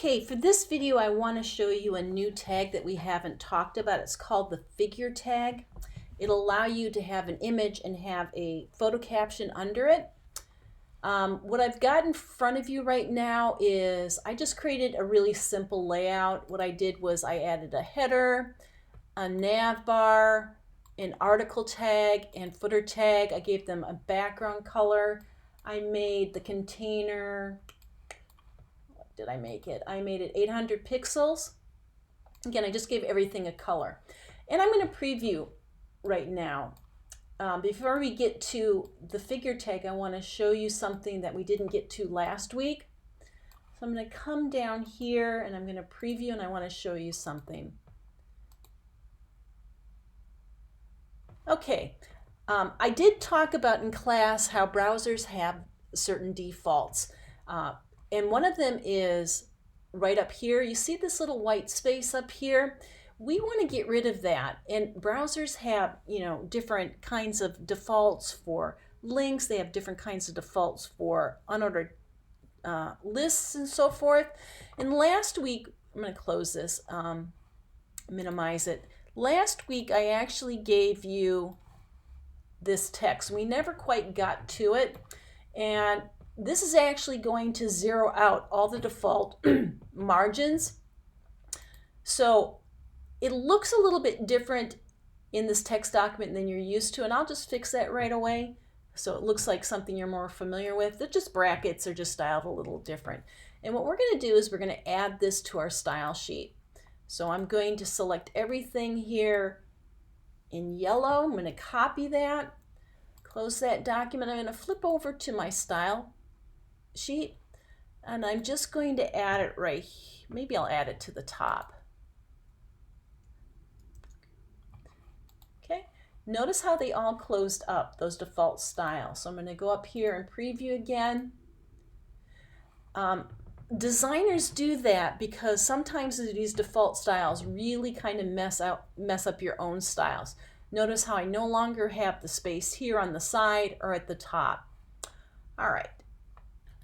Okay, for this video I want to show you a new tag that we haven't talked about. It's called the figure tag. It'll allow you to have an image and have a photo caption under it. What I've got in front of you right now is I just created a really simple layout. What I did was I added a header, a nav bar, an article tag, and footer tag. I gave them a background color. I made the container, what did I make it? I made it 800 pixels. Again, I just gave everything a color. And I'm going to preview right now. Before we get to the figure tag, I want to show you something that we didn't get to last week. So I'm going to come down here and I'm going to preview and I want to show you something. Okay, I did talk about in class how browsers have certain defaults. And one of them is right up here. You see this little white space up here? We want to get rid of that. And browsers have, different kinds of defaults for links. They have different kinds of defaults for unordered lists and so forth. And last week, I'm going to close this, minimize it. Last week, I actually gave you this text. We never quite got to it. And this is actually going to zero out all the default margins. So it looks a little bit different in this text document than you're used to, and I'll just fix that right away. So it looks like something you're more familiar with. They're just brackets are just styled a little different. And what we're going to do is we're going to add this to our style sheet. So I'm going to select everything here in yellow. I'm going to copy that, close that document. I'm going to flip over to my style sheet, and I'm just going to add it right here. Maybe I'll add it to the top. Okay, notice how they all closed up, those default styles. So I'm going to go up here and preview again. Designers do that because sometimes these default styles really kind of mess up your own styles. Notice how I no longer have the space here on the side or at the top. All right.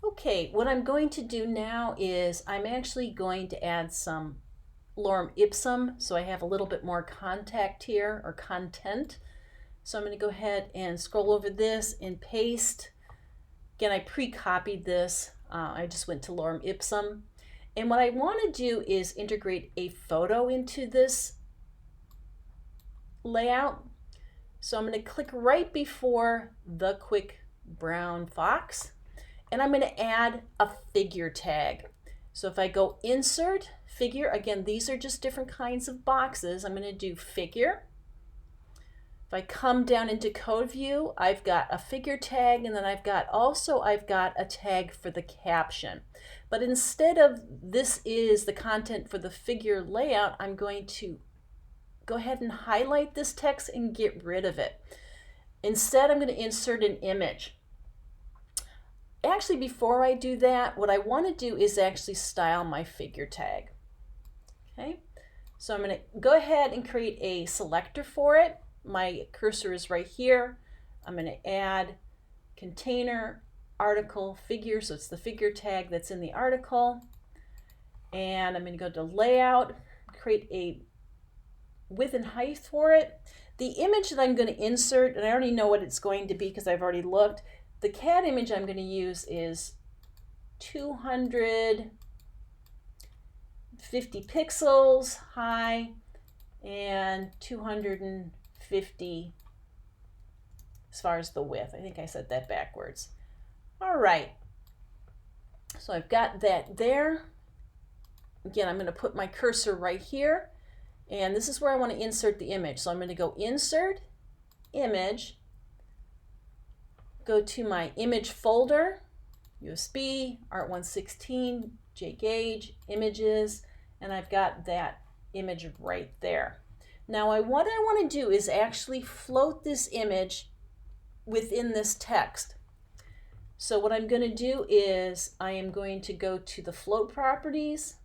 Okay, what I'm going to do now is I'm actually going to add some Lorem Ipsum, so I have a little bit more contact here, or content. So I'm going to go ahead and scroll over this and paste. Again, I pre-copied this. I just went to Lorem Ipsum. And what I want to do is integrate a photo into this layout. So I'm going to click right before the quick brown fox. And I'm going to add a figure tag. So if I go insert, figure, again, these are just different kinds of boxes. I'm going to do figure. If I come down into code view, I've got a figure tag, and then I've got a tag for the caption. But instead of this is the content for the figure layout, I'm going to go ahead and highlight this text and get rid of it. Instead, I'm going to insert an image. Actually, before I do that, what I want to do is actually style my figure tag. Okay, so I'm going to go ahead and create a selector for it. My cursor is right here. I'm going to add container, article, figure, so it's the figure tag that's in the article. And I'm going to go to layout, create a width and height for it. The image that I'm going to insert, and I already know what it's going to be because I've already looked. The cat image I'm going to use is 250 pixels high and 250 as far as the width. I think I said that backwards. All right. So I've got that there. Again, I'm going to put my cursor right here. And this is where I want to insert the image. So I'm going to go Insert, Image. Go to my image folder, USB, Art116, JGauge, Images, and I've got that image right there. Now what I want to do is actually float this image within this text. So what I'm going to do is I am going to go to the float properties,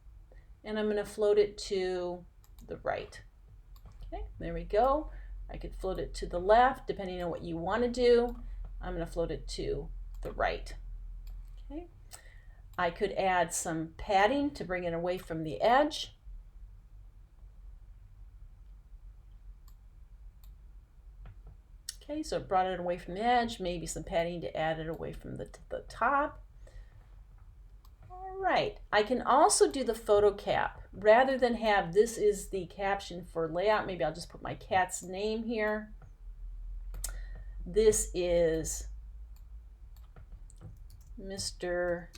and I'm going to float it to the right. Okay, there we go. I could float it to the left depending on what you want to do. I'm going to float it to the right. Okay. I could add some padding to bring it away from the edge. Okay, so it brought it away from the edge, maybe some padding to add it away from the top. All right, I can also do the photo cap. Rather than have this is the caption for layout, maybe I'll just put my cat's name here. This is Mr.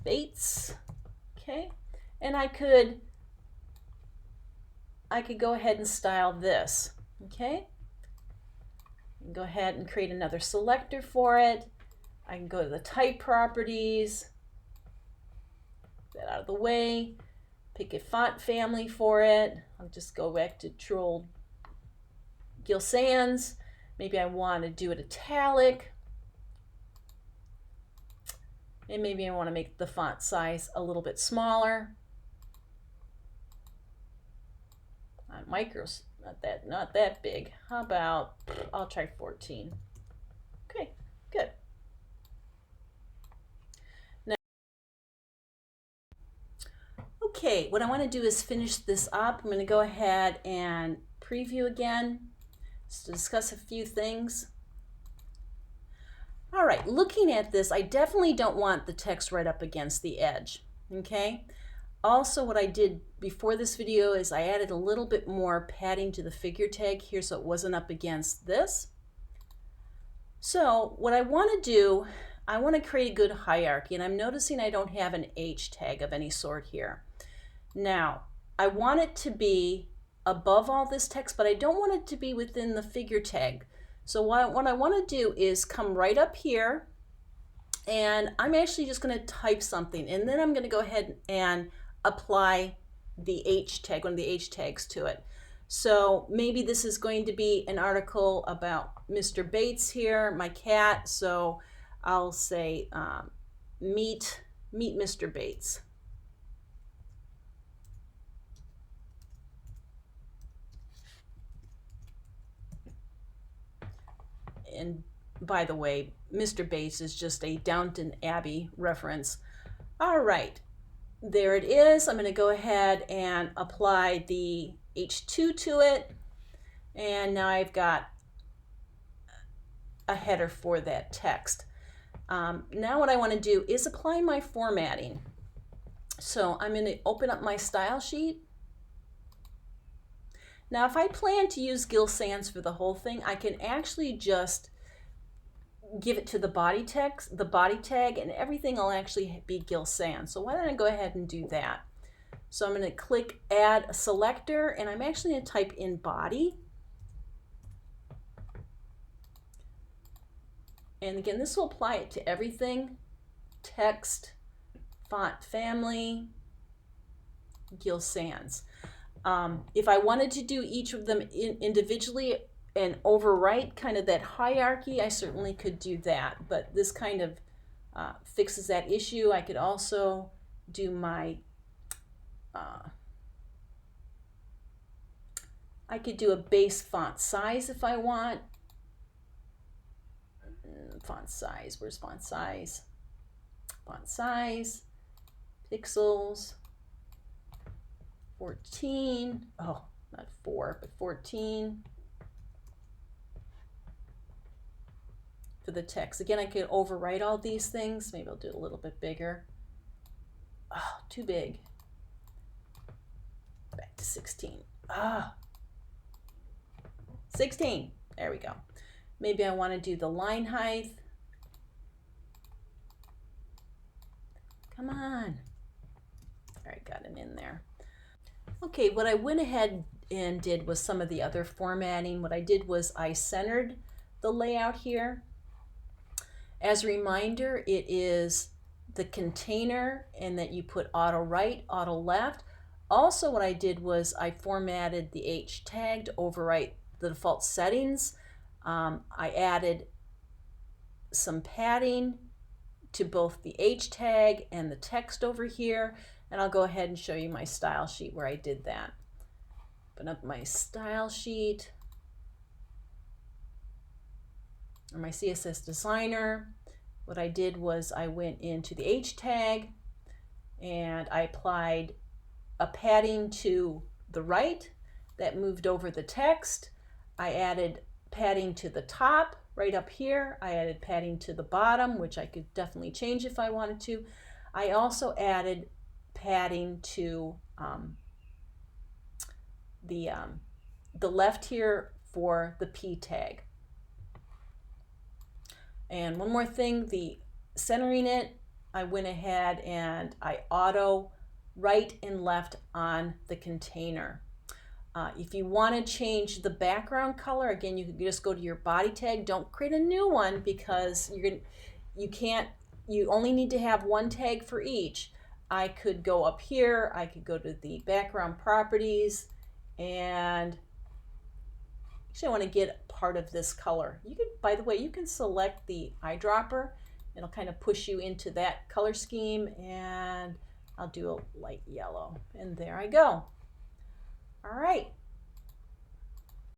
Bates, okay? And I could go ahead and style this, okay? Go ahead and create another selector for it. I can go to the type properties, get that out of the way, pick a font family for it. I'll just go back to true old Gill Sans. Maybe I want to do it italic. And maybe I want to make the font size a little bit smaller. Micros, not that big. How about, I'll try 14. Okay, good. Now, okay, what I want to do is finish this up. I'm going to go ahead and preview again just to discuss a few things. All right, looking at this, I definitely don't want the text right up against the edge, okay? Also, what I did before this video is I added a little bit more padding to the figure tag here so it wasn't up against this. So what I want to do, I want to create a good hierarchy, and I'm noticing I don't have an H tag of any sort here. Now, I want it to be above all this text, but I don't want it to be within the figure tag. So what I want to do is come right up here, and I'm actually just going to type something, and then I'm going to go ahead and apply the H tag, one of the H tags to it. So maybe this is going to be an article about Mr. Bates here, my cat. So I'll say meet Mr. Bates. And by the way, Mr. Bates is just a Downton Abbey reference. All right, there it is. I'm going to go ahead and apply the H2 to it. And now I've got a header for that text. Now what I want to do is apply my formatting. So I'm going to open up my style sheet. Now, if I plan to use Gill Sans for the whole thing, I can actually just give it to the body text, the body tag, and everything will actually be Gill Sans. So why don't I go ahead and do that? So I'm going to click Add a Selector, and I'm actually going to type in body. And again, this will apply it to everything: text, font family, Gill Sans. If I wanted to do each of them individually and overwrite kind of that hierarchy, I certainly could do that, but this kind of fixes that issue. I could also do my, I could do a base font size if I want. Font size, where's font size? Font size, pixels. 14, oh, not 4, but 14 for the text. Again, I could overwrite all these things. Maybe I'll do it a little bit bigger. Oh, too big. Back to 16. 16. There we go. Maybe I want to do the line height. Come on. All right, got it in there. Okay, what I went ahead and did was some of the other formatting. What I did was I centered the layout here. As a reminder, it is the container and that you put auto right, auto left. Also, what I did was I formatted the H tag to overwrite the default settings. I added some padding to both the H tag and the text over here. And I'll go ahead and show you my style sheet where I did that. Open up my style sheet, or my CSS designer, what I did was I went into the H tag and I applied a padding to the right that moved over the text. I added padding to the top right up here. I added padding to the bottom, which I could definitely change if I wanted to. I also added padding to the left here for the P tag. And one more thing, the centering it, I went ahead and I auto right and left on the container. If you want to change the background color, again, you could just go to your body tag. Don't create a new one because you only need to have one tag for each. I could go up here, I could go to the background properties, and actually I want to get part of this color. You could, by the way, you can select the eyedropper. It'll kind of push you into that color scheme, and I'll do a light yellow, and there I go. All right,